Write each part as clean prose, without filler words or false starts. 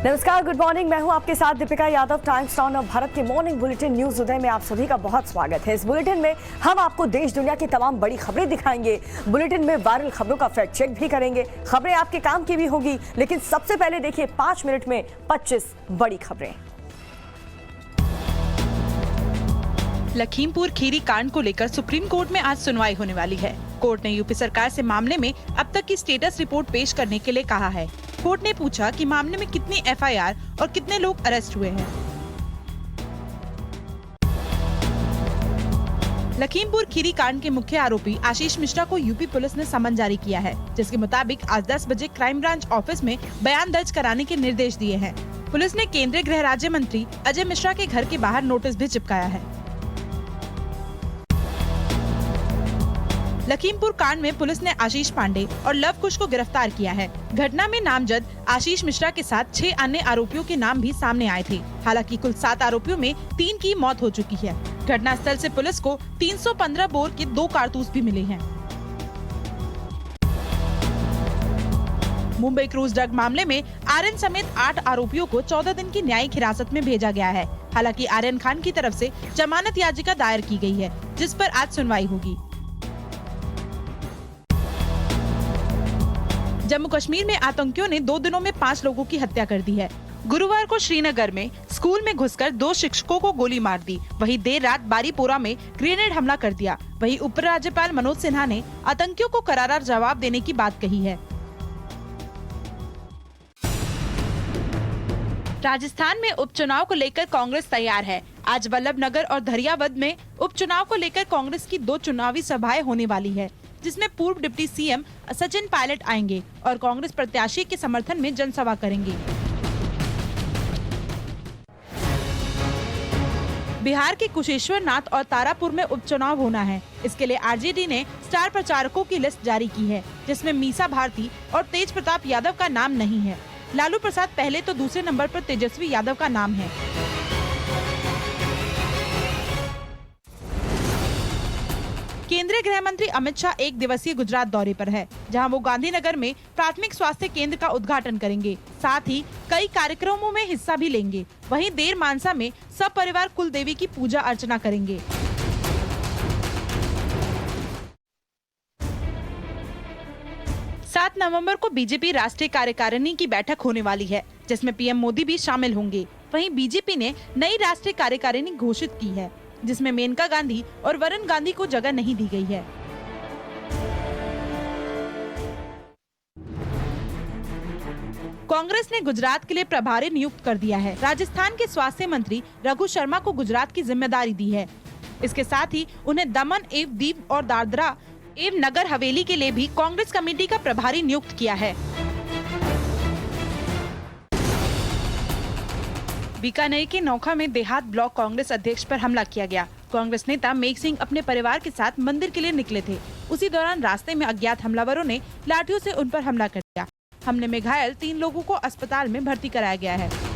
नमस्कार, good morning. मैं हूं आपके साथ दीपिका यादव। टाइम्स नाउ और भारत के मॉर्निंग बुलेटिन न्यूज उदय में आप सभी का बहुत स्वागत है। इस बुलेटिन में हम आपको देश दुनिया की तमाम बड़ी खबरें दिखाएंगे। बुलेटिन में वायरल खबरों का फैक्ट चेक भी करेंगे। खबरें आपके काम की भी होगी, लेकिन सबसे पहले देखिए 5 मिनट में 25 बड़ी खबरें। लखीमपुर खीरी कांड को लेकर सुप्रीम कोर्ट में आज सुनवाई होने वाली है। कोर्ट ने यूपी सरकार से मामले में अब तक की स्टेटस रिपोर्ट पेश करने के लिए कहा है। कोर्ट ने पूछा कि मामले में कितनी एफआईआर और कितने लोग अरेस्ट हुए हैं। लखीमपुर खीरी कांड के मुख्य आरोपी आशीष मिश्रा को यूपी पुलिस ने समन जारी किया है, जिसके मुताबिक आज 10 बजे क्राइम ब्रांच ऑफिस में बयान दर्ज कराने के निर्देश दिए हैं। पुलिस ने केंद्रीय गृह राज्य मंत्री अजय मिश्रा के घर के बाहर नोटिस भी चिपकाया है। लखीमपुर कांड में पुलिस ने आशीष पांडे और लव कुश को गिरफ्तार किया है। घटना में नामजद आशीष मिश्रा के साथ 6 अन्य आरोपियों के नाम भी सामने आए थे। हालांकि कुल 7 आरोपियों में 3 की मौत हो चुकी है। घटनास्थल से पुलिस को 315 बोर के 2 कारतूस भी मिले हैं। मुंबई क्रूज ड्रग मामले में आर्यन समेत 8 आरोपियों को 14 दिन की न्यायिक हिरासत में भेजा गया है। हालांकि आर्यन खान की तरफ से जमानत याचिका दायर की गई है, जिस पर आज सुनवाई होगी। जम्मू कश्मीर में आतंकियों ने 2 दिनों में 5 लोगों की हत्या कर दी है। गुरुवार को श्रीनगर में स्कूल में घुसकर 2 शिक्षकों को गोली मार दी। वहीं देर रात बारीपोरा में ग्रेनेड हमला कर दिया। वहीं उपराज्यपाल मनोज सिन्हा ने आतंकियों को करारा जवाब देने की बात कही है। राजस्थान में उपचुनाव को लेकर कांग्रेस तैयार है। आज वल्लभनगर और धरियावद में उपचुनाव को लेकर कांग्रेस की 2 चुनावी सभाएं होने वाली है, जिसमें पूर्व डिप्टी सीएम सचिन पायलट आएंगे और कांग्रेस प्रत्याशी के समर्थन में जनसभा करेंगे। बिहार के कुशेश्वरनाथ और तारापुर में उपचुनाव होना है। इसके लिए आरजेडी ने स्टार प्रचारकों की लिस्ट जारी की है, जिसमें मीसा भारती और तेज प्रताप यादव का नाम नहीं है। लालू प्रसाद पहले तो दूसरे नंबर पर तेजस्वी यादव का नाम है। केंद्रीय गृह मंत्री अमित शाह 1 दिवसीय गुजरात दौरे पर है, जहां वो गांधीनगर में प्राथमिक स्वास्थ्य केंद्र का उद्घाटन करेंगे। साथ ही कई कार्यक्रमों में हिस्सा भी लेंगे। वहीं देर मानसा में सब परिवार कुल देवी की पूजा अर्चना करेंगे। सात नवंबर को बीजेपी राष्ट्रीय कार्यकारिणी की बैठक होने वाली है, जिसमें पीएम मोदी भी शामिल होंगे। वहीं बीजेपी ने नई राष्ट्रीय कार्यकारिणी घोषित की है, जिसमें मेनका गांधी और वरुण गांधी को जगह नहीं दी गई है। कांग्रेस ने गुजरात के लिए प्रभारी नियुक्त कर दिया है। राजस्थान के स्वास्थ्य मंत्री रघु शर्मा को गुजरात की जिम्मेदारी दी है। इसके साथ ही उन्हें दमन एवं दीव और दादरा एवं नगर हवेली के लिए भी कांग्रेस कमेटी का प्रभारी नियुक्त किया है। बीकानेर के नौखा में देहात ब्लॉक कांग्रेस अध्यक्ष पर हमला किया गया। कांग्रेस नेता मेघ सिंह अपने परिवार के साथ मंदिर के लिए निकले थे। उसी दौरान रास्ते में अज्ञात हमलावरों ने लाठियों से उन पर हमला कर दिया। हमले में घायल 3 लोगों को अस्पताल में भर्ती कराया गया है।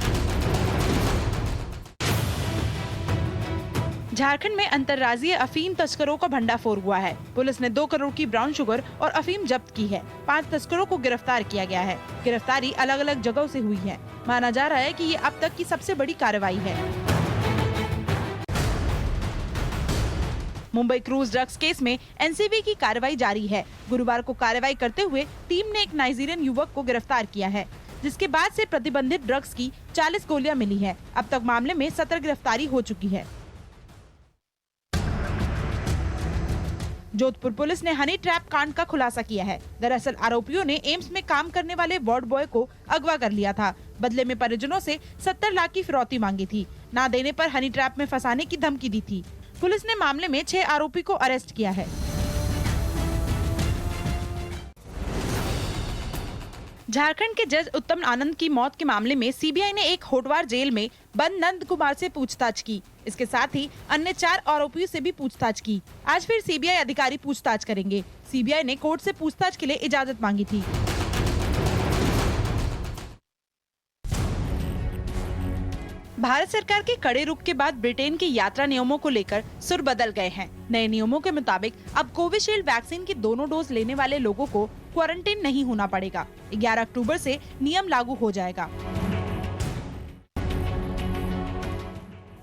झारखंड में अंतर्राज्यीय अफीम तस्करों का भंडाफोड़ हुआ है। पुलिस ने 2 करोड़ की ब्राउन शुगर और अफीम जब्त की है। 5 तस्करों को गिरफ्तार किया गया है। गिरफ्तारी अलग अलग जगहों से हुई है। माना जा रहा है कि ये अब तक की सबसे बड़ी कार्रवाई है। मुंबई क्रूज ड्रग्स केस में एनसीबी की कार्रवाई जारी है। गुरुवार को कार्रवाई करते हुए टीम ने एक नाइजीरियन युवक को गिरफ्तार किया है, जिसके बाद से प्रतिबंधित ड्रग्स की 40 गोलियां मिली है। अब तक मामले में 17 गिरफ्तारी हो चुकी है। जोधपुर पुलिस ने हनी ट्रैप कांड का खुलासा किया है। दरअसल आरोपियों ने एम्स में काम करने वाले वार्ड बॉय को अगवा कर लिया था। बदले में परिजनों से 70 लाख की फिरौती मांगी थी। ना देने पर हनी ट्रैप में फंसाने की धमकी दी थी। पुलिस ने मामले में 6 आरोपी को अरेस्ट किया है। झारखंड के जज उत्तम आनंद की मौत के मामले में सीबीआई ने एक होटवार जेल में बंद नंद कुमार से पूछताछ की। इसके साथ ही अन्य 4 आरोपियों से भी पूछताछ की। आज फिर सीबीआई अधिकारी पूछताछ करेंगे। सीबीआई ने कोर्ट से पूछताछ के लिए इजाजत मांगी थी। भारत सरकार के कड़े रुख के बाद ब्रिटेन के यात्रा नियमों को लेकर सुर बदल गए हैं। नए नियमों के मुताबिक अब कोविशील्ड वैक्सीन की दोनों डोज लेने वाले लोगों को क्वारंटीन नहीं होना पड़ेगा। 11 अक्टूबर से नियम लागू हो जाएगा।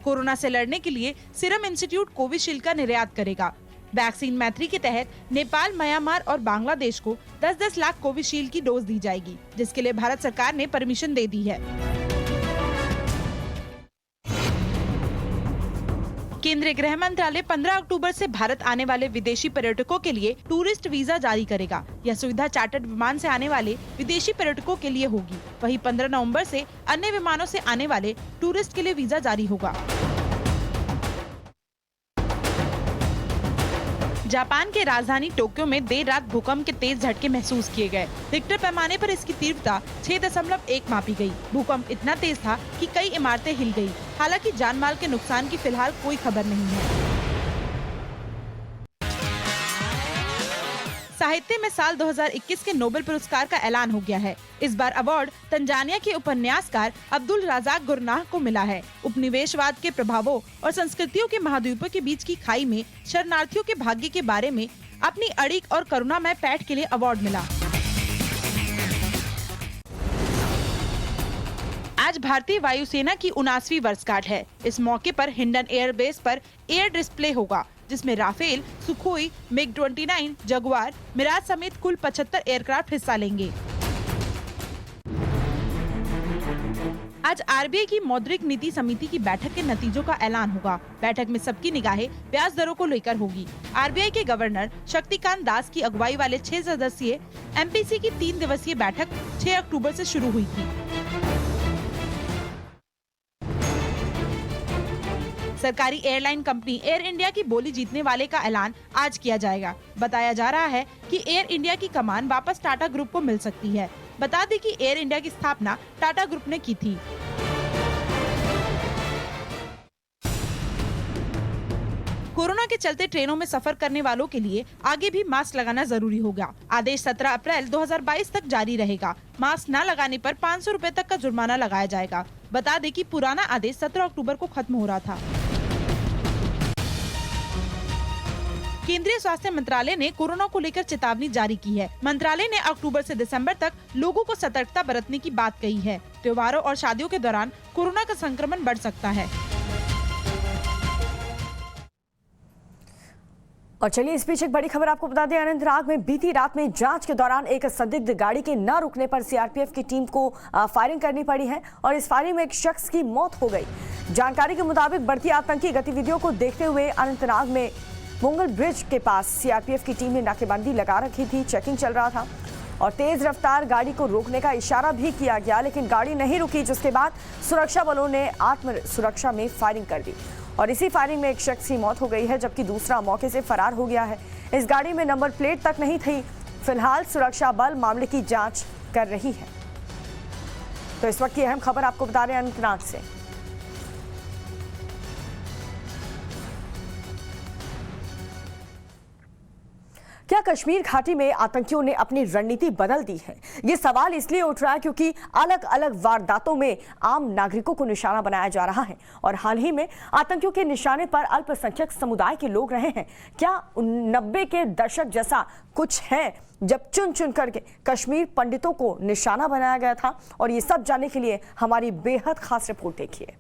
कोरोना से लड़ने के लिए सीरम इंस्टीट्यूट कोविशील्ड का निर्यात करेगा। वैक्सीन मैत्री के तहत नेपाल, म्यांमार और बांग्लादेश को 10-10 लाख कोविशील्ड की डोज दी जाएगी, जिसके लिए भारत सरकार ने परमिशन दे दी है। केंद्रीय गृह मंत्रालय 15 अक्टूबर से भारत आने वाले विदेशी पर्यटकों के लिए टूरिस्ट वीजा जारी करेगा। यह सुविधा चार्टर्ड विमान से आने वाले विदेशी पर्यटकों के लिए होगी। वहीं 15 नवंबर से अन्य विमानों से आने वाले टूरिस्ट के लिए वीजा जारी होगा। जापान के राजधानी टोक्यो में देर रात भूकंप के तेज झटके महसूस किए गए। रिक्टर पैमाने पर इसकी तीव्रता 6.1 मापी गई। भूकंप इतना तेज था कि कई इमारतें हिल गई। हालांकि जान माल के नुकसान की फिलहाल कोई खबर नहीं है। साहित्य में साल 2021 के नोबेल पुरस्कार का ऐलान हो गया है। इस बार अवार्ड तंजानिया के उपन्यासकार अब्दुल रज़ाक गुरनाह को मिला है। उपनिवेशवाद के प्रभावों और संस्कृतियों के महाद्वीपों के बीच की खाई में शरणार्थियों के भाग्य के बारे में अपनी अड़िग और करुणामय पैठ के लिए अवार्ड मिला। आज भारतीय वायुसेना की 79वीं वर्षगांठ है। इस मौके पर हिंडन एयरबेस पर एयर डिस्प्ले होगा, जिसमें राफेल, सुखोई, मिग-29, जगुआर, मिराज समेत कुल 75 एयरक्राफ्ट हिस्सा लेंगे। आज आरबीआई की मौद्रिक नीति समिति की बैठक के नतीजों का ऐलान होगा। बैठक में सबकी निगाहें ब्याज दरों को लेकर होगी। आरबीआई के गवर्नर शक्तिकांत दास की अगुवाई वाले 6 सदस्यीय एमपीसी की 3 दिवसीय बैठक 6 अक्टूबर से शुरू हुई थी। सरकारी एयरलाइन कंपनी एयर इंडिया की बोली जीतने वाले का ऐलान आज किया जाएगा। बताया जा रहा है कि एयर इंडिया की कमान वापस टाटा ग्रुप को मिल सकती है। बता दें कि एयर इंडिया की स्थापना टाटा ग्रुप ने की थी। कोरोना के चलते ट्रेनों में सफर करने वालों के लिए आगे भी मास्क लगाना जरूरी होगा। आदेश 17 अप्रैल 2022 तक जारी रहेगा। मास्क न लगाने पर 500 रुपए तक का जुर्माना लगाया जाएगा। बता दें कि पुराना आदेश 17 अक्टूबर को खत्म हो रहा था। केंद्रीय स्वास्थ्य मंत्रालय ने कोरोना को लेकर चेतावनी जारी की है। मंत्रालय ने अक्टूबर से दिसंबर तक लोगों को सतर्कता बरतने की बात कही है। त्योहारों और शादियों के दौरान कोरोना का संक्रमण बढ़ सकता है। और चलिए इस बीच एक बड़ी खबर आपको बता दें। अनंतनाग में बीती रात में जांच के दौरान एक संदिग्ध गाड़ी के न रुकने पर सीआरपीएफ की टीम को फायरिंग करनी पड़ी है और इस फायरिंग में एक शख्स की मौत हो गई। जानकारी के मुताबिक बढ़ती आतंकी गतिविधियों को देखते हुए अनंतनाग में मुंगल ब्रिज के पास सीआरपीएफ की टीम ने नाकेबंदी लगा रखी थी। चेकिंग चल रहा था और तेज रफ्तार गाड़ी को रोकने का इशारा भी किया गया, लेकिन गाड़ी नहीं रुकी, जिसके बाद सुरक्षा बलों ने आत्म सुरक्षा में फायरिंग कर दी और इसी फायरिंग में एक शख्स की मौत हो गई है, जबकि दूसरा मौके से फरार हो गया है। इस गाड़ी में नंबर प्लेट तक नहीं थी। फिलहाल सुरक्षा बल मामले की जांच कर रही है। तो इस वक्त की अहम खबर आपको बता रहे हैं अनंतनाग से। क्या कश्मीर घाटी में आतंकियों ने अपनी रणनीति बदल दी है? ये सवाल इसलिए उठ रहा है क्योंकि अलग अलग वारदातों में आम नागरिकों को निशाना बनाया जा रहा है और हाल ही में आतंकियों के निशाने पर अल्पसंख्यक समुदाय के लोग रहे हैं। क्या 90 के दशक जैसा कुछ है जब चुन चुन करके कश्मीर पंडितों को निशाना बनाया गया था? और ये सब जानने के लिए हमारी बेहद खास रिपोर्ट देखिए।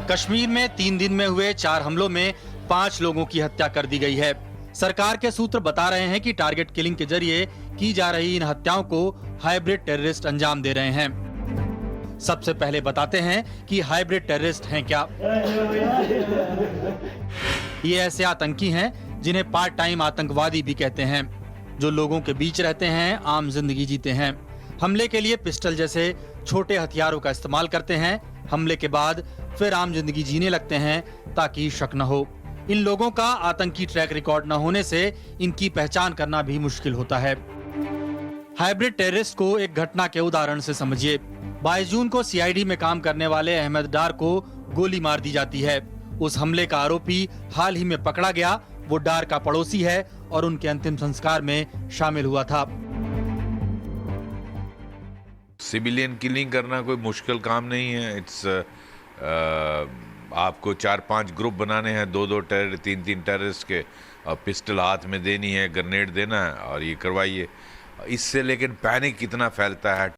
कश्मीर में 3 दिन में हुए 4 हमलों में 5 लोगों की हत्या कर दी गई है। सरकार के सूत्र बता रहे हैं कि टारगेट किलिंग के जरिए की जा रही इन हत्याओं को हाइब्रिड टेररिस्ट अंजाम दे रहे हैं। सबसे पहले बताते हैं कि हाइब्रिड टेररिस्ट हैं क्या। ये ऐसे आतंकी हैं जिन्हें पार्ट टाइम आतंकवादी भी कहते हैं, जो लोगों के बीच रहते हैं, आम जिंदगी जीते हैं, हमले के लिए पिस्टल जैसे छोटे हथियारों का इस्तेमाल करते हैं, हमले के बाद फिर आम जिंदगी जीने लगते हैं ताकि शक न हो। इन लोगों का आतंकी ट्रैक रिकॉर्ड न होने से इनकी पहचान करना भी मुश्किल होता है। हाइब्रिड टेररिस्ट को एक घटना के उदाहरण से समझिए। 22 जून को सीआईडी में काम करने वाले अहमद डार को गोली मार दी जाती है। उस हमले का आरोपी हाल ही में पकड़ा गया। वो डार का पड़ोसी है और उनके अंतिम संस्कार में शामिल हुआ था। सिविलियन किलिंग करना कोई मुश्किल काम नहीं है। इट्स आपको 4-5 ग्रुप बनाने हैं, 2-2 टेरर 3-3 टेररिस्ट के, और पिस्टल हाथ में देनी है, ग्रेनेड देना है और ये करवाइए। इससे लेकिन पैनिक कितना फैलता है।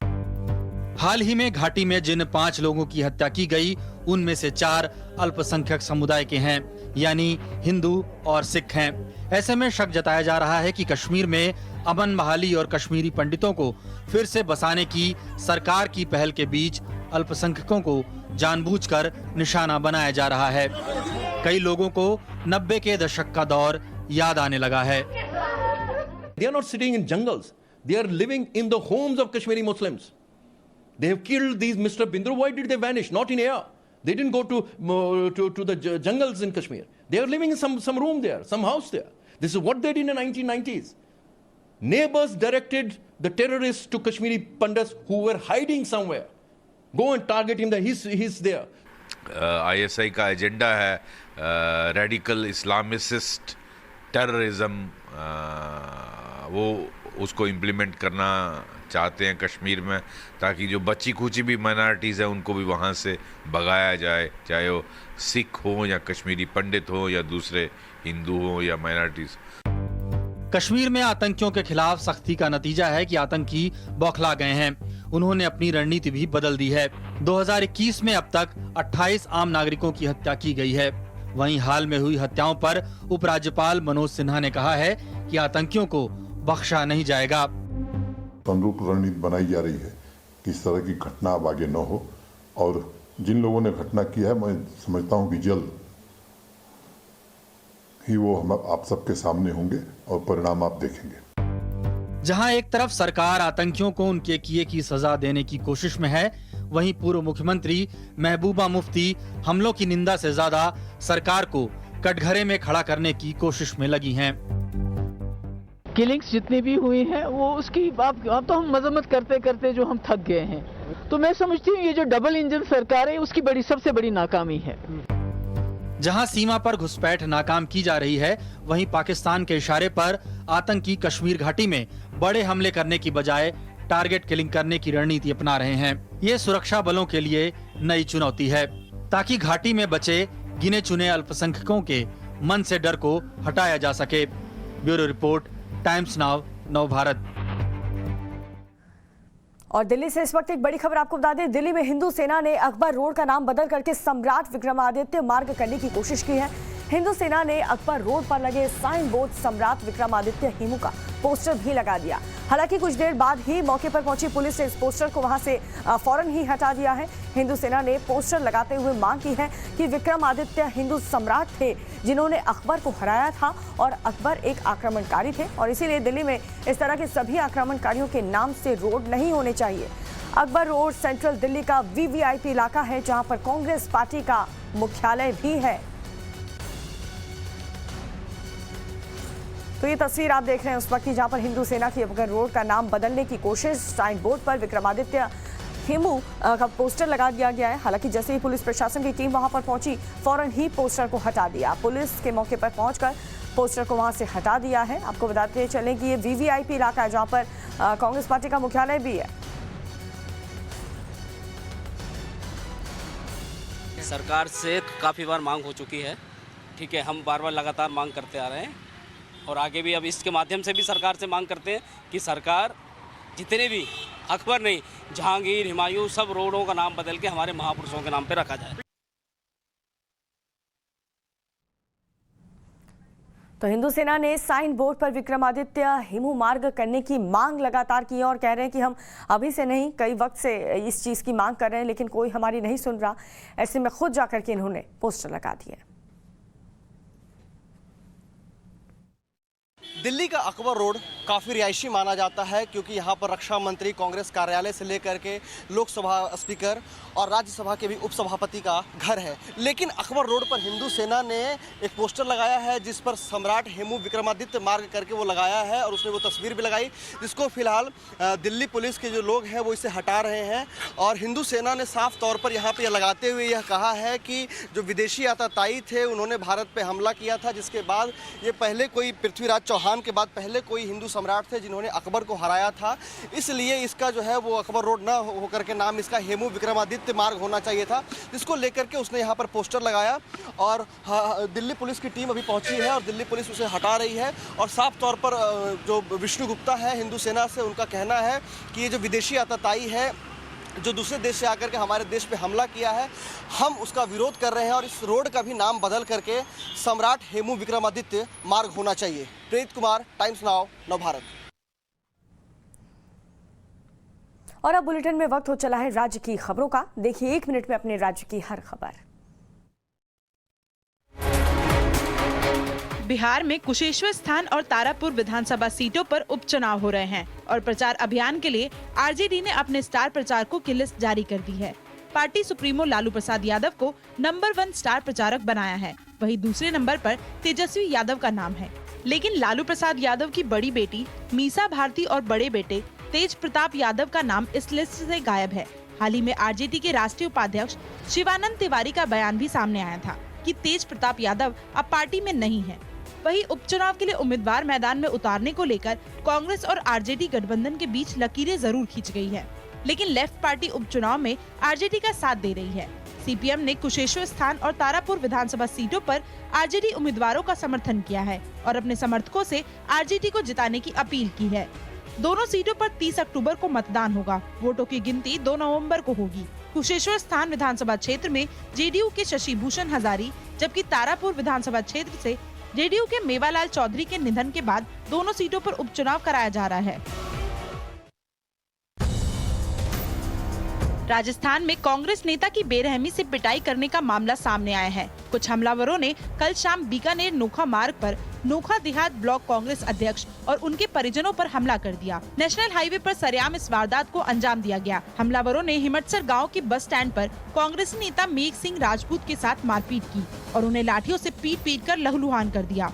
हाल ही में घाटी में जिन 5 लोगों की हत्या की गई उनमें से 4 अल्पसंख्यक समुदाय के हैं, यानी हिंदू और सिख हैं। ऐसे में शक जताया जा रहा है कि कश्मीर में अमन बहाली और कश्मीरी पंडितों को फिर से बसाने की सरकार की पहल के बीच अल्पसंख्यकों को जानबूझकर निशाना बनाया जा रहा है। कई लोगों को 90 के दशक का दौर याद आने लगा है। They are not sitting in jungles. They are living in the homes of Kashmiri Muslims. They have killed these Mr. Bindra. Why did they vanish? Not in air. They didn't go to the jungles in Kashmir. They are living in some room there, some house there. This is what they did in the 1990s. Neighbors directed the terrorists to Kashmiri Pandits who were hiding somewhere. Go and target him. He's there. ISI का agenda है radical Islamist terrorism, वो उसको implement करना चाहते हैं कश्मीर में, ताकि जो बची खुची भी माइनॉरिटीज़ हैं उनको भी वहाँ से भगाया जाए, चाहे वो सिख हो या कश्मीरी पंडित हो या दूसरे हिंदू हो या माइनॉरिटीज़। कश्मीर में आतंकियों के खिलाफ सख्ती का नतीजा है कि आतंकी बौखला गए हैं। उन्होंने अपनी रणनीति भी बदल दी है। 2021 में अब तक 28 आम नागरिकों की हत्या की गई है। वहीं हाल में हुई हत्याओं पर उपराज्यपाल मनोज सिन्हा ने कहा है कि आतंकियों को बख्शा नहीं जाएगा। अनुरूप रणनीति बनाई जा रही है कि इस तरह की घटना अब आगे न हो, और जिन लोगों ने घटना की है मैं समझता हूं कि जल्द ही वो हम आप सबके सामने होंगे और परिणाम आप देखेंगे। जहां एक तरफ सरकार आतंकियों को उनके किए की सजा देने की कोशिश में है, वहीं पूर्व मुख्यमंत्री महबूबा मुफ्ती हमलों की निंदा से ज्यादा सरकार को कटघरे में खड़ा करने की कोशिश में लगी हैं। किलिंग्स जितनी भी हुई हैं वो उसकी अब तो हम मजम्मत करते करते जो हम थक गए हैं। तो मैं समझती हूँ ये जो डबल इंजन सरकार है उसकी सबसे बड़ी नाकामी है। जहां सीमा पर घुसपैठ नाकाम की जा रही है, वहीं पाकिस्तान के इशारे पर आतंकी कश्मीर घाटी में बड़े हमले करने की बजाय टारगेट किलिंग करने की रणनीति अपना रहे हैं। ये सुरक्षा बलों के लिए नई चुनौती है, ताकि घाटी में बचे गिने चुने अल्पसंख्यकों के मन से डर को हटाया जा सके। ब्यूरो रिपोर्ट, टाइम्स नाउ, नव भारत। और दिल्ली से इस वक्त एक बड़ी खबर आपको बता दें। दिल्ली में हिंदू सेना ने अकबर रोड का नाम बदल करके सम्राट विक्रमादित्य मार्ग करने की कोशिश की है। हिंदू सेना ने अकबर रोड पर लगे साइन बोर्ड सम्राट विक्रमादित्य हेमू का पोस्टर भी लगा दिया। हालांकि कुछ देर बाद ही मौके पर पहुंची पुलिस ने इस पोस्टर को वहां से फौरन ही हटा दिया है। हिंदू सेना ने पोस्टर लगाते हुए मांग की है कि विक्रमादित्य हिंदू सम्राट थे जिन्होंने अकबर को हराया था और अकबर एक आक्रमणकारी थे, और इसीलिए दिल्ली में इस तरह के सभी आक्रमणकारियों के नाम से रोड नहीं होने चाहिए। अकबर रोड सेंट्रल दिल्ली का वीवीआईपी इलाका है, जहां पर कांग्रेस पार्टी का मुख्यालय भी है। तो ये तस्वीर आप देख रहे हैं उस वक्त की जहां पर हिंदू सेना की अकबर रोड का नाम बदलने की कोशिश, साइन बोर्ड पर विक्रमादित्य हेमू का पोस्टर लगा दिया गया है। हालांकि जैसे ही पुलिस प्रशासन की टीम वहां पर पहुंची, फौरन ही पोस्टर को हटा दिया। पुलिस के मौके पर पहुंचकर पोस्टर को वहां से हटा दिया है। आपको बताते चलें कि ये वीवीआईपी इलाका है जहां पर कांग्रेस पार्टी का मुख्यालय भी है। सरकार से काफ़ी बार मांग हो चुकी है, ठीक है, हम बार बार लगातार मांग करते आ रहे हैं और आगे भी अब इसके माध्यम से भी सरकार से मांग करते हैं कि सरकार जितने भी अकबर नहीं, जहांगीर, हुमायूं, सब रोडों का नाम बदल के हमारे महापुरुषों के नाम पे रखा जाए। तो हिंदू सेना ने साइन बोर्ड पर विक्रमादित्य हेमू मार्ग करने की मांग लगातार की है और कह रहे हैं कि हम अभी से नहीं, कई वक्त से इस चीज़ की मांग कर रहे हैं, लेकिन कोई हमारी नहीं सुन रहा। ऐसे में खुद जाकर के इन्होंने पोस्टर लगा दिए। दिल्ली का अकबर रोड काफ़ी रिहायशी माना जाता है, क्योंकि यहाँ पर रक्षा मंत्री, कांग्रेस कार्यालय से लेकर के लोकसभा स्पीकर और राज्यसभा के भी उपसभापति का घर है। लेकिन अकबर रोड पर हिंदू सेना ने एक पोस्टर लगाया है जिस पर सम्राट हेमू विक्रमादित्य मार्ग करके वो लगाया है, और उसने वो तस्वीर भी लगाई, जिसको फिलहाल दिल्ली पुलिस के जो लोग हैं वो इसे हटा रहे हैं। और हिंदू सेना ने साफ तौर पर यहाँ पर यह लगाते हुए यह कहा है कि जो विदेशी आतताई थे उन्होंने भारत पर हमला किया था, जिसके बाद ये पहले कोई पृथ्वीराज चौहान शाहजहां के बाद पहले कोई हिंदू सम्राट थे जिन्होंने अकबर को हराया था, इसलिए इसका जो है वो अकबर रोड ना होकर के नाम इसका हेमू विक्रमादित्य मार्ग होना चाहिए था, जिसको लेकर के उसने यहाँ पर पोस्टर लगाया। और दिल्ली पुलिस की टीम अभी पहुँची है और दिल्ली पुलिस उसे हटा रही है। और साफ तौर पर जो विष्णु गुप्ता है हिंदू सेना से, उनका कहना है कि ये जो विदेशी आतताई है जो दूसरे देश से आकर के हमारे देश पे हमला किया है, हम उसका विरोध कर रहे हैं और इस रोड का भी नाम बदल करके सम्राट हेमू विक्रमादित्य मार्ग होना चाहिए। प्रेरित कुमार, टाइम्स नाउ, नवभारत। और अब बुलेटिन में वक्त हो चला है राज्य की खबरों का। देखिए 1 मिनट में अपने राज्य की हर खबर। बिहार में कुशेश्वर स्थान और तारापुर विधानसभा सीटों पर उपचुनाव हो रहे हैं और प्रचार अभियान के लिए आरजेडी ने अपने स्टार प्रचारकों की लिस्ट जारी कर दी है। पार्टी सुप्रीमो लालू प्रसाद यादव को नंबर 1 स्टार प्रचारक बनाया है, वहीं दूसरे नंबर पर तेजस्वी यादव का नाम है। लेकिन लालू प्रसाद यादव की बड़ी बेटी मीसा भारती और बड़े बेटे तेज प्रताप यादव का नाम इस लिस्ट से गायब है। हाल ही में आरजेडी के राष्ट्रीय उपाध्यक्ष शिवानंद तिवारी का बयान भी सामने आया था कि तेज प्रताप यादव अब पार्टी में नहीं है। वहीं उपचुनाव के लिए उम्मीदवार मैदान में उतारने को लेकर कांग्रेस और आरजेडी गठबंधन के बीच लकीरें जरूर खींच गई है, लेकिन लेफ्ट पार्टी उपचुनाव में आरजेडी का साथ दे रही है। सीपीएम ने कुशेश्वर स्थान और तारापुर विधानसभा सीटों पर आरजेडी उम्मीदवारों का समर्थन किया है और अपने समर्थकों से आरजेडी को जिताने की अपील की है। दोनों सीटों पर 30 अक्टूबर को मतदान होगा। वोटों की गिनती 2 नवंबर को होगी। कुशेश्वर स्थान विधानसभा क्षेत्र में जेडीयू के शशि भूषण हजारी, जबकि तारापुर विधानसभा क्षेत्र से जेडीयू के मेवालाल चौधरी के निधन के बाद दोनों सीटों पर उपचुनाव कराया जा रहा है। राजस्थान में कांग्रेस नेता की बेरहमी से पिटाई करने का मामला सामने आया है। कुछ हमलावरों ने कल शाम बीकानेर नोखा मार्ग पर नोखा देहात ब्लॉक कांग्रेस अध्यक्ष और उनके परिजनों पर हमला कर दिया। नेशनल हाईवे पर सरेआम इस वारदात को अंजाम दिया गया। हमलावरों ने हिमटसर गांव के बस स्टैंड पर कांग्रेसी नेता मेघ सिंह राजपूत के साथ मारपीट की और उन्हें लाठियों से पीट कर लहूलुहान कर दिया।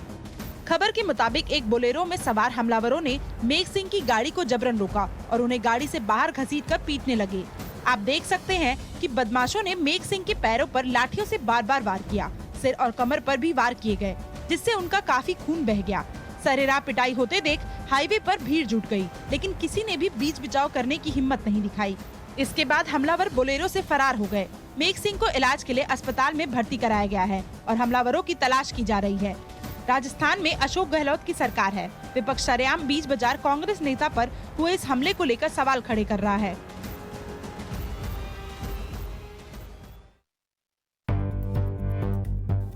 खबर के मुताबिक एक बोलेरो में सवार हमलावरों ने मेघ सिंह की गाड़ी को जबरन रोका और उन्हें गाड़ी से बाहर घसीटकर पीटने लगे। आप देख सकते हैं कि बदमाशों ने मेघ सिंह के पैरों पर लाठियों से बार बार वार किया। सिर और कमर पर भी वार किए गए, जिससे उनका काफी खून बह गया। सरेराह पिटाई होते देख हाईवे पर भीड़ जुट गई, लेकिन किसी ने भी बीच बचाव करने की हिम्मत नहीं दिखाई। इसके बाद हमलावर बोलेरो से फरार हो गए। मेघ सिंह को इलाज के लिए अस्पताल में भर्ती कराया गया है और हमलावरों की तलाश की जा रही है। राजस्थान में अशोक गहलोत की सरकार है। विपक्ष सरेआम बीच बाजार कांग्रेस नेता पर हुए इस हमले को लेकर सवाल खड़े कर रहा है।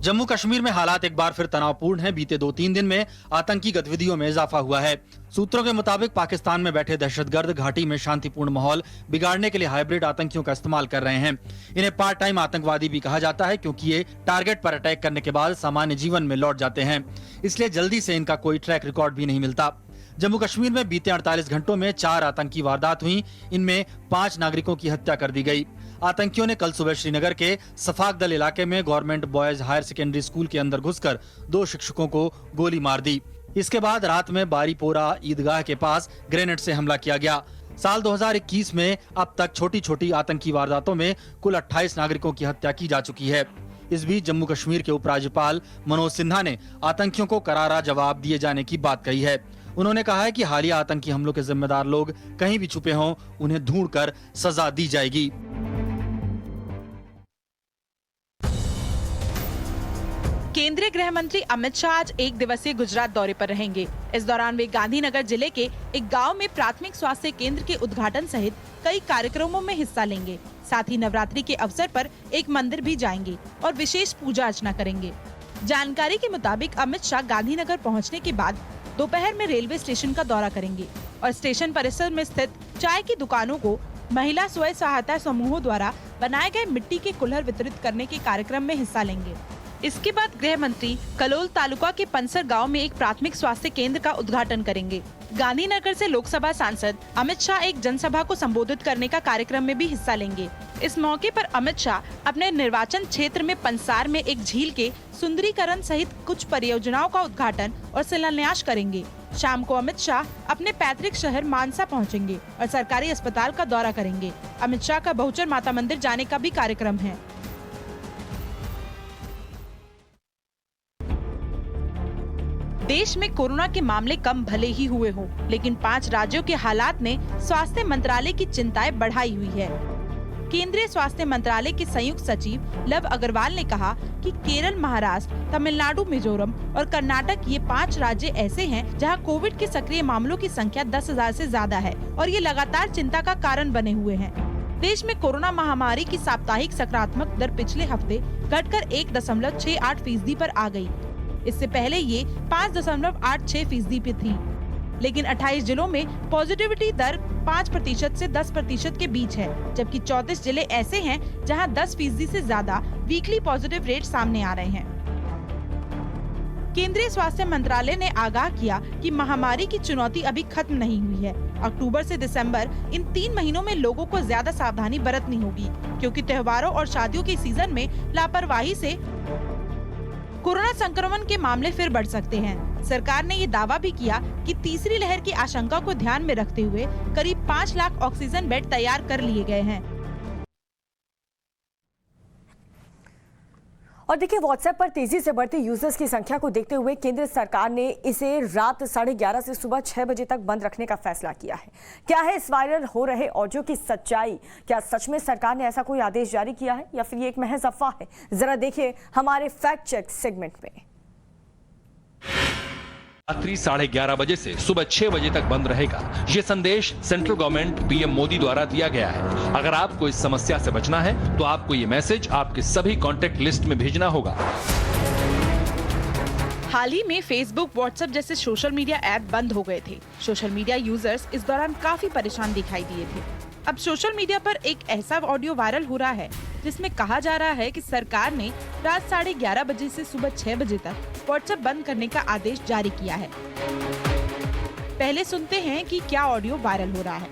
जम्मू कश्मीर में हालात एक बार फिर तनावपूर्ण हैं। बीते 2-3 दिन में आतंकी गतिविधियों में इजाफा हुआ है। सूत्रों के मुताबिक पाकिस्तान में बैठे दहशतगर्द घाटी में शांतिपूर्ण माहौल बिगाड़ने के लिए हाइब्रिड आतंकियों का इस्तेमाल कर रहे हैं। इन्हें पार्ट टाइम आतंकवादी भी कहा जाता है, क्योंकि ये टारगेट पर अटैक करने के बाद सामान्य जीवन में लौट जाते हैं, इसलिए जल्दी से इनका कोई ट्रैक रिकॉर्ड भी नहीं मिलता। जम्मू कश्मीर में बीते 48 घंटों में 4 आतंकी वारदात हुई। इनमें 5 नागरिकों की हत्या कर दी गई। आतंकियों ने कल सुबह श्रीनगर के सफाकदल इलाके में government boys higher secondary school के अंदर घुसकर 2 शिक्षकों को गोली मार दी। इसके बाद रात में बारीपोरा ईदगाह के पास ग्रेनेड से हमला किया गया। साल 2021 में अब तक छोटी छोटी आतंकी वारदातों में कुल 28 नागरिकों की हत्या की जा चुकी है। इस बीच जम्मू कश्मीर के उपराज्यपाल मनोज सिन्हा ने आतंकियों को करारा जवाब दिए जाने की बात कही है। उन्होंने कहा है कि हालिया आतंकी हमलों के जिम्मेदार लोग कहीं भी छुपे हों, उन्हें ढूंढकर सजा दी जाएगी। केंद्रीय गृह मंत्री अमित शाह आज 1 दिवसीय गुजरात दौरे पर रहेंगे। इस दौरान वे गांधीनगर जिले के एक गांव में प्राथमिक स्वास्थ्य केंद्र के उद्घाटन सहित कई कार्यक्रमों में हिस्सा लेंगे। साथ ही नवरात्रि के अवसर पर एक मंदिर भी जाएंगे और विशेष पूजा अर्चना करेंगे। जानकारी के मुताबिक अमित शाह गांधीनगर पहुंचने के बाद दोपहर में रेलवे स्टेशन का दौरा करेंगे और स्टेशन परिसर में स्थित चाय की दुकानों को महिला स्वयं सहायता समूहों द्वारा बनाए गए मिट्टी के कुल्हड़ वितरित करने के कार्यक्रम में हिस्सा लेंगे। इसके बाद गृह मंत्री कलोल तालुका के पंसर गांव में एक प्राथमिक स्वास्थ्य केंद्र का उद्घाटन करेंगे। गांधीनगर से लोकसभा सांसद अमित शाह एक जनसभा को संबोधित करने का कार्यक्रम में भी हिस्सा लेंगे। इस मौके पर अमित शाह अपने निर्वाचन क्षेत्र में पंसार में एक झील के सुंदरीकरण सहित कुछ परियोजनाओं का उद्घाटन और शिलान्यास करेंगे। शाम को अमित शाह अपने पैतृक शहर मानसा पहुंचेंगे और सरकारी अस्पताल का दौरा करेंगे। अमित शाह का बहुचर माता मंदिर जाने का भी कार्यक्रम है। देश में कोरोना के मामले कम भले ही हुए हो, लेकिन 5 राज्यों के हालात ने स्वास्थ्य मंत्रालय की चिंताएं बढ़ाई हुई है। केंद्रीय स्वास्थ्य मंत्रालय के संयुक्त सचिव लव अग्रवाल ने कहा कि केरल, महाराष्ट्र, तमिलनाडु, मिजोरम और कर्नाटक ये 5 राज्य ऐसे हैं जहां कोविड के सक्रिय मामलों की संख्या 10,000 से ज्यादा है और ये लगातार चिंता का कारण बने हुए हैं। देश में कोरोना महामारी की साप्ताहिक सकारात्मक दर पिछले हफ्ते घटकर 1.68% पर आ गई। इससे पहले ये 5.86% पे थी, लेकिन 28 जिलों में पॉजिटिविटी दर 5% से 10% के बीच है, जबकि 34 जिले ऐसे हैं जहां 10% से ज्यादा वीकली पॉजिटिव रेट सामने आ रहे हैं। केंद्रीय स्वास्थ्य मंत्रालय ने आगाह किया कि महामारी की चुनौती अभी खत्म नहीं हुई है। अक्टूबर से दिसंबर इन 3 महीनों में लोगों को ज्यादा सावधानी बरतनी होगी, क्योंकि त्योहारों और शादियों के सीजन में लापरवाही से कोरोना संक्रमण के मामले फिर बढ़ सकते हैं। सरकार ने ये दावा भी किया कि तीसरी लहर की आशंका को ध्यान में रखते हुए करीब 5 लाख ऑक्सीजन बेड तैयार कर लिए गए हैं। और देखिए, व्हाट्सएप पर तेजी से बढ़ती यूजर्स की संख्या को देखते हुए केंद्र सरकार ने इसे रात 11:30 से सुबह 6 बजे तक बंद रखने का फैसला किया है। क्या है इस वायरल हो रहे ऑडियो की सच्चाई? क्या सच में सरकार ने ऐसा कोई आदेश जारी किया है या फिर ये एक महज अफवाह है? जरा देखिए हमारे फैक्ट चेक सेगमेंट में। रात्रि 11:30 बजे से सुबह 6 बजे तक बंद रहेगा। ये संदेश सेंट्रल गवर्नमेंट पीएम मोदी द्वारा दिया गया है। अगर आपको इस समस्या से बचना है तो आपको ये मैसेज आपके सभी कॉन्टैक्ट लिस्ट में भेजना होगा। हाल ही में फेसबुक, व्हाट्सएप जैसे सोशल मीडिया ऐप बंद हो गए थे। सोशल मीडिया यूजर्स इस दौरान काफी परेशान दिखाई दिए थे। अब सोशल मीडिया पर एक ऐसा ऑडियो वायरल हो रहा है जिसमें कहा जा रहा है कि सरकार ने रात 11:30 बजे से सुबह 6 बजे तक व्हाट्सएप बंद करने का आदेश जारी किया है। पहले सुनते हैं कि क्या ऑडियो वायरल हो रहा है।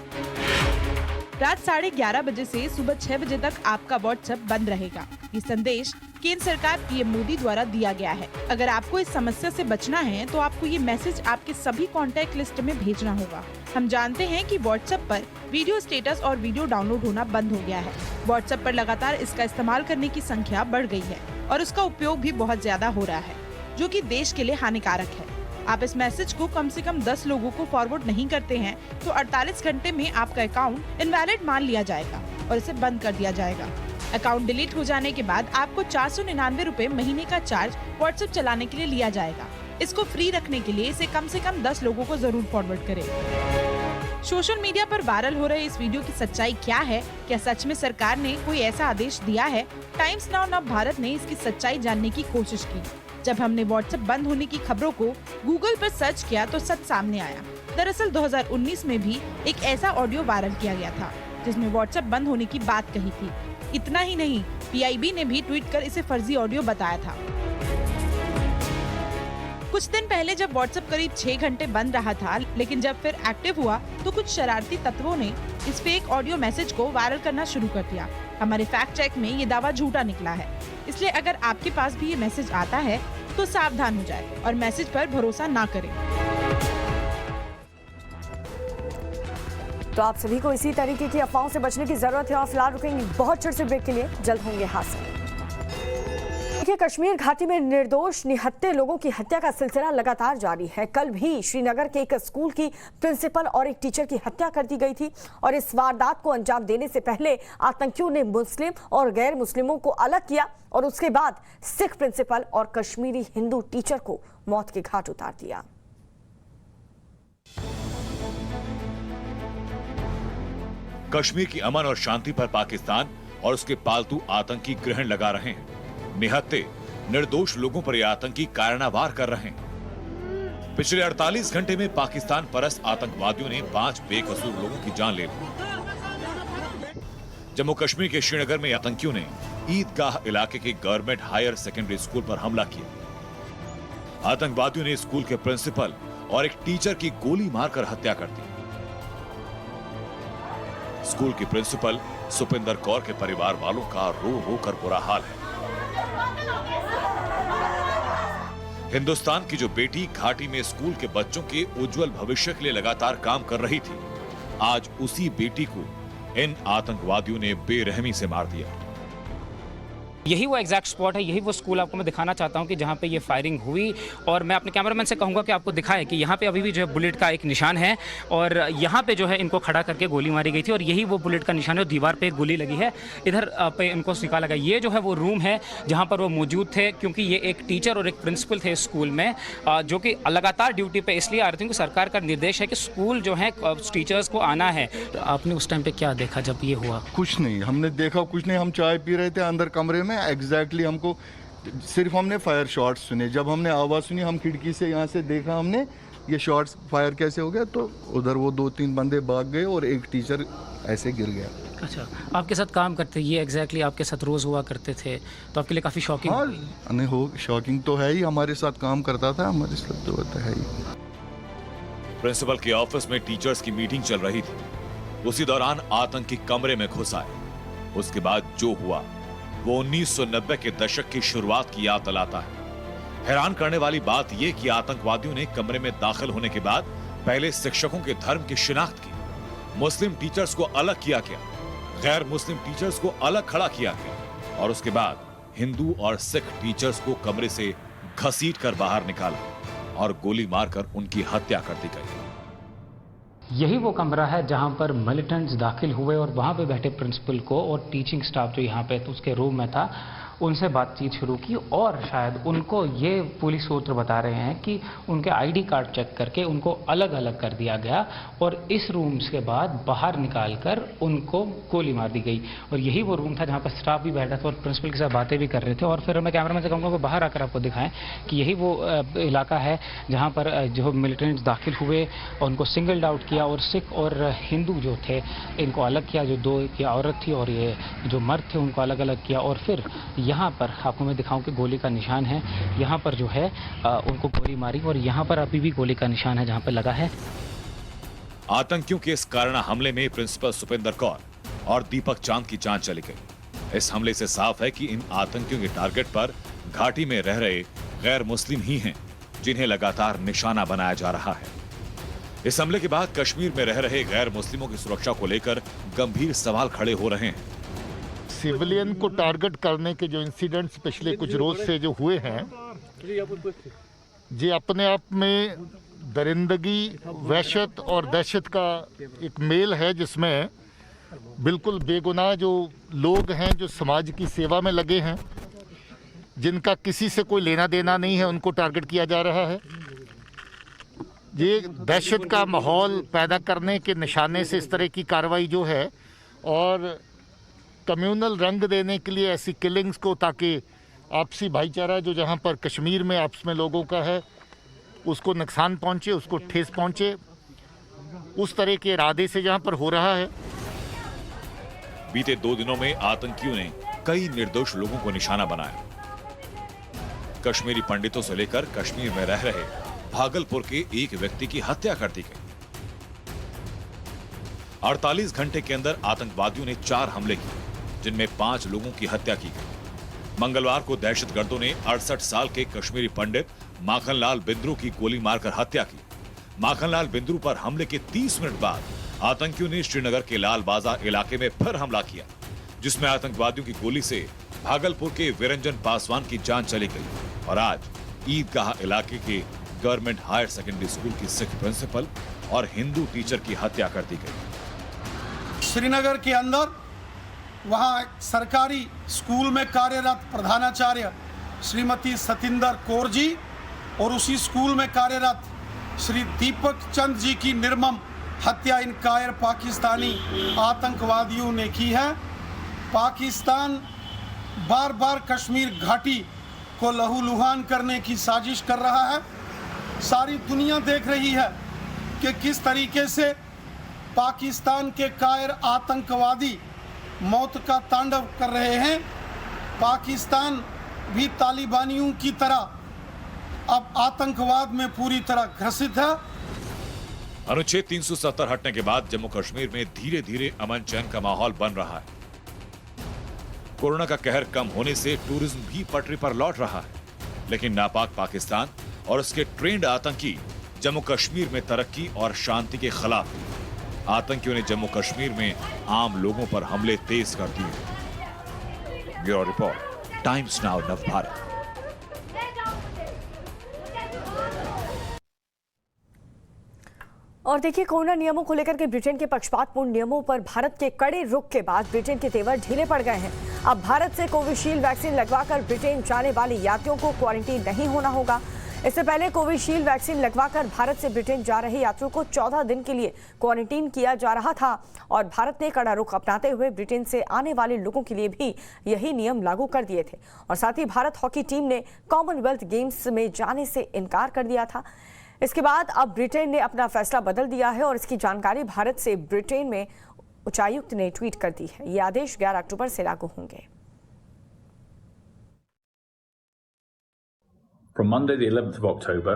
रात 11:30 बजे से सुबह 6 बजे तक आपका व्हाट्सएप बंद रहेगा। ये संदेश केंद्र सरकार पीएम मोदी द्वारा दिया गया है। अगर आपको इस समस्या से बचना है तो आपको ये मैसेज आपके सभी कॉन्टैक्ट लिस्ट में भेजना होगा। हम जानते हैं कि व्हाट्सएप पर वीडियो स्टेटस और वीडियो डाउनलोड होना बंद हो गया है। व्हाट्सएप पर लगातार इसका इस्तेमाल करने की संख्या बढ़ गई है और उसका उपयोग भी बहुत ज्यादा हो रहा है, जो कि देश के लिए हानिकारक है। आप इस मैसेज को कम से कम 10 लोगों को फॉरवर्ड नहीं करते हैं तो 48 घंटे में आपका अकाउंट इनवैलिड मान लिया जाएगा और इसे बंद कर दिया जाएगा। अकाउंट डिलीट हो जाने के बाद आपको 499 रुपए महीने का चार्ज व्हाट्सएप चलाने के लिए लिया जाएगा। इसको फ्री रखने के लिए इसे कम से कम 10 लोगों को जरूर फॉरवर्ड करें। सोशल मीडिया पर वायरल हो रहे इस वीडियो की सच्चाई क्या है? क्या सच में सरकार ने कोई ऐसा आदेश दिया है? टाइम्स नाउ भारत ने इसकी सच्चाई जानने की कोशिश की। जब हमने व्हाट्सएप बंद होने की खबरों को गूगल पर सर्च किया तो सच सामने आया। दरअसल 2019 में भी एक ऐसा ऑडियो वायरल किया गया था जिसमें व्हाट्सएप बंद होने की बात कही थी। इतना ही नहीं, पीआईबी ने भी ट्वीट कर इसे फर्जी ऑडियो बताया था। कुछ दिन पहले जब व्हाट्सएप करीब 6 घंटे बंद रहा था, लेकिन जब फिर एक्टिव हुआ तो कुछ शरारती तत्वों ने इस फेक ऑडियो मैसेज को वायरल करना शुरू कर दिया। हमारे फैक्ट चेक में ये दावा झूठा निकला है, इसलिए अगर आपके पास भी ये मैसेज आता है तो सावधान हो जाए और मैसेज पर भरोसा ना करें। तो आप सभी को इसी तरीके की अफवाहों से बचने की जरूरत है और फिलहाल रुकेंगे बहुत छोटे से ब्रेक के लिए, जल्द होंगे हासिल। देखिए, कश्मीर घाटी में निर्दोष निहत्थे लोगों की हत्या का सिलसिला लगातार जारी है। कल भी श्रीनगर के एक स्कूल की प्रिंसिपल और एक टीचर की हत्या कर दी गई थी और इस वारदात को अंजाम देने से पहले आतंकियों ने मुस्लिम और गैर मुस्लिमों को अलग किया और उसके बाद सिख प्रिंसिपल और कश्मीरी हिंदू टीचर को मौत के घाट उतार दिया। कश्मीर की अमन और शांति पर पाकिस्तान और उसके पालतू आतंकी ग्रहण लगा रहे हैं। निहत्थे निर्दोष लोगों पर यह आतंकी कायरनावार कर रहे हैं। पिछले 48 घंटे में पाकिस्तान परस्त आतंकवादियों ने 5 बेकसूर लोगों की जान ले ली। जम्मू कश्मीर के श्रीनगर में आतंकियों ने ईदगाह इलाके के गवर्नमेंट हायर सेकेंडरी स्कूल पर हमला किया। आतंकवादियों ने स्कूल के प्रिंसिपल और एक टीचर की गोली मारकर हत्या कर दी। स्कूल की प्रिंसिपल सुपिंदर कौर के परिवार वालों का रो रो कर बुरा हाल है। हिंदुस्तान की जो बेटी घाटी में स्कूल के बच्चों के उज्जवल भविष्य के लिए लगातार काम कर रही थी, आज उसी बेटी को इन आतंकवादियों ने बेरहमी से मार दिया। यही वो एग्जैक्ट स्पॉट है, यही वो स्कूल आपको मैं दिखाना चाहता हूँ कि जहाँ पे ये फायरिंग हुई। और मैं अपने कैमरामैन से कहूँगा कि आपको दिखाएं कि यहाँ पे अभी भी जो है बुलेट का एक निशान है और यहाँ पे जो है इनको खड़ा करके गोली मारी गई थी और यही वो बुलेट का निशान है। दीवार पे एक गोली लगी है, इधर पे इनको निकाला गया। ये जो है वो रूम है जहाँ पर वो मौजूद थे, क्योंकि ये एक टीचर और एक प्रिंसिपल थे स्कूल में जो कि लगातार ड्यूटी पे इसलिए आ रहे थे क्योंकि सरकार का निर्देश है कि स्कूल जो है टीचर्स को आना है। तो आपने उस टाइम पे क्या देखा जब ये हुआ? कुछ नहीं, हमने देखा कुछ नहीं। हम चाय पी रहे थे अंदर कमरे में, एग्जैक्टली हमको सिर्फ हमने फायर शॉट्स सुने। जब हमने आवाज़ सुनी, हम खिड़की से यहाँ से देखा हमने ये शॉट्स फायर कैसे हो गया, तो उधर वो 2-3 बंदे भाग गए और एक टीचर ऐसे गिर गया। अच्छा, आपके साथ काम करते, ये एग्जैक्टली आपके साथ रोज़ हुआ करते थे, तो आपके लिए काफ़ी शॉकिंग? हाँ, नहीं हो, शॉकिंग तो है ही, हमारे साथ काम करता था, हमारे साथ तो होता है ही। प्रिंसिपल के ऑफिस में टीचर्स की मीटिंग चल रही थी। उसी दौरान आतंकी कमरे में घुस आए। उसके बाद जो हुआ वो 1990 के दशक की शुरुआत की याद दिलाता है। हैरान करने वाली बात यह कि आतंकवादियों ने कमरे में दाखिल होने के बाद पहले शिक्षकों के धर्म की शिनाख्त की, मुस्लिम टीचर्स को अलग किया गया, गैर मुस्लिम टीचर्स को अलग खड़ा किया गया और उसके बाद हिंदू और सिख टीचर्स को कमरे से घसीट कर बाहर निकाला और गोली मारकर उनकी हत्या कर दी गई। यही वो कमरा है जहां पर मिलिटेंट्स दाखिल हुए और वहां पे बैठे प्रिंसिपल को और टीचिंग स्टाफ जो यहाँ पे उसके रूम में था उनसे बातचीत शुरू की और शायद उनको ये पुलिस सूत्र बता रहे हैं कि उनके आईडी कार्ड चेक करके उनको अलग अलग कर दिया गया और इस रूम के बाद बाहर निकालकर उनको गोली मार दी गई। और यही वो रूम था जहाँ पर स्टाफ भी बैठा था और प्रिंसिपल के साथ बातें भी कर रहे थे। और फिर मैं कैमरामैन से कहूँगा कि बाहर आकर आपको दिखाएं कि यही वो इलाका है जहाँ पर जो मिलिटेंट्स दाखिल हुए और उनको सिंगल्ड आउट किया और सिख और हिंदू जो थे इनको अलग किया, जो 2 की औरत थी और ये जो मर्द थे उनको अलग अलग किया। और फिर यहाँ पर आपको मैं दिखाऊं कि गोली का निशान है, यहाँ पर जो है उनको गोली मारी और यहाँ पर अभी भी गोली का निशान है जहाँ पर लगा है। आतंकियों के इस कारणा हमले में प्रिंसिपल सुपेंद्र कौर और दीपक चांद की जान चली गई। इस हमले से साफ है कि इन आतंकियों के टारगेट पर घाटी में रह रहे गैर मुस्लिम ही हैं, जिन्हें लगातार निशाना बनाया जा रहा है। इस हमले के बाद कश्मीर में रह रहे गैर मुस्लिमों की सुरक्षा को लेकर गंभीर सवाल खड़े हो रहे हैं। सिविलियन को टारगेट करने के जो इंसिडेंट्स पिछले कुछ रोज से जो हुए हैं, ये अपने आप में दरिंदगी, वहशत और दहशत का एक मेल है, जिसमें बिल्कुल बेगुनाह जो लोग हैं, जो समाज की सेवा में लगे हैं, जिनका किसी से कोई लेना देना नहीं है, उनको टारगेट किया जा रहा है। ये दहशत का माहौल पैदा करने के निशाने से इस तरह की कार्रवाई जो है और कम्युनल रंग देने के लिए ऐसी किलिंग्स को, ताकि आपसी भाईचारा जो जहां पर कश्मीर में आपस में लोगों का है उसको नुकसान पहुंचे, उसको ठेस पहुंचे, उस तरह के इरादे से जहां पर हो रहा है। बीते 2 दिनों में आतंकियों ने कई निर्दोष लोगों को निशाना बनाया। कश्मीरी पंडितों से लेकर कश्मीर में रह रहे भागलपुर के एक व्यक्ति की हत्या कर दी गई। 48 घंटे के अंदर आतंकवादियों ने 4 हमले किए, जिनमें 5 लोगों की हत्या की गई। मंगलवार को दहशतगर्दों ने 68 साल के कश्मीरी पंडित माखनलाल बिंद्रू की गोली मारकर हत्या की। माखनलाल बिंद्रू पर हमले के 30 मिनट बाद आतंकियों ने श्रीनगर के लाल बाजार इलाके में फिर हमला किया, जिसमें आतंकवादियों की गोली से भागलपुर के विरंजन पासवान की जान चली गई। और आज ईदगाह इलाके के गवर्नमेंट हायर सेकेंडरी स्कूल की सिख प्रिंसिपल और हिंदू टीचर की हत्या कर दी गई। श्रीनगर के अंदर वहाँ सरकारी स्कूल में कार्यरत प्रधानाचार्य श्रीमती सतिंदर कौर जी और उसी स्कूल में कार्यरत श्री दीपक चंद जी की निर्मम हत्या इन कायर पाकिस्तानी आतंकवादियों ने की है। पाकिस्तान बार बार कश्मीर घाटी को लहूलुहान करने की साजिश कर रहा है। सारी दुनिया देख रही है कि किस तरीके से पाकिस्तान के कायर आतंकवादी मौत का तांडव कर रहे हैं। पाकिस्तान भी तालिबानियों की तरह अब आतंकवाद में पूरी तरह ग्रसित है। अनुच्छेद 370 हटने के बाद जम्मू कश्मीर में धीरे धीरे अमन चैन का माहौल बन रहा है। कोरोना का कहर कम होने से टूरिज्म भी पटरी पर लौट रहा है, लेकिन नापाक पाकिस्तान और उसके ट्रेंड आतंकी जम्मू कश्मीर में तरक्की और शांति के खिलाफ हैं। आतंकियों ने जम्मू कश्मीर में आम लोगों पर हमले तेज कर दिए। ब्यूरो रिपोर्ट, टाइम्स नाउ नव भारत। और देखिए, कोरोना नियमों को लेकर के ब्रिटेन के पक्षपातपूर्ण नियमों पर भारत के कड़े रुख के बाद ब्रिटेन के तेवर ढीले पड़ गए हैं। अब भारत से कोविशील्ड वैक्सीन लगवाकर ब्रिटेन जाने वाले यात्रियों को क्वारंटीन नहीं होना होगा। इससे पहले कोविशील्ड वैक्सीन लगवाकर भारत से ब्रिटेन जा रहे यात्रियों को 14 दिन के लिए क्वारंटीन किया जा रहा था और भारत ने कड़ा रुख अपनाते हुए ब्रिटेन से आने वाले लोगों के लिए भी यही नियम लागू कर दिए थे। और साथ ही भारत हॉकी टीम ने कॉमनवेल्थ गेम्स में जाने से इनकार कर दिया था। इसके बाद अब ब्रिटेन ने अपना फैसला बदल दिया है और इसकी जानकारी भारत से ब्रिटेन में उच्चायुक्त ने ट्वीट कर दी है। ये आदेश 11 अक्टूबर से लागू होंगे। From Monday the 11th of October,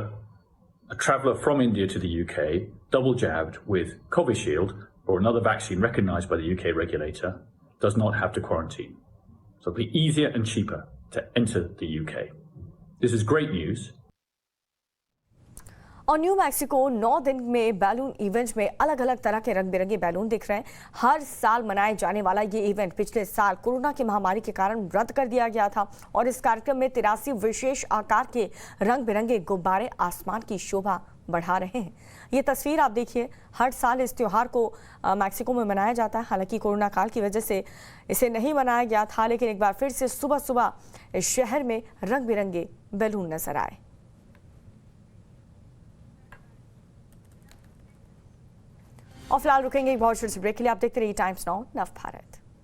a traveller from India to the UK, double jabbed with Covishield or another vaccine recognised by the UK regulator, does not have to quarantine. So it'll be easier and cheaper to enter the UK. This is great news. और new Mexico 9 दिन में balloon event में अलग अलग तरह के रंग बिरंगे बैलून दिख रहे हैं। हर साल मनाए जाने वाला ये इवेंट पिछले साल कोरोना की महामारी के कारण रद्द कर दिया गया था और इस कार्यक्रम में 83 विशेष आकार के रंग बिरंगे गुब्बारे आसमान की शोभा बढ़ा रहे हैं। ये तस्वीर आप देखिए, हर साल इस त्योहार को मैक्सिको में मनाया जाता है। हालांकि कोरोना काल की वजह से इसे नहीं मनाया गया था, लेकिन एक बार फिर से सुबह सुबह इस शहर में रंग बिरंगे बैलून नजर आए। और फिलहाल रुकेंगे एक बहुत छोटे से ब्रेक के लिए। आप देखते रहिए टाइम्स नाउ नव भारत।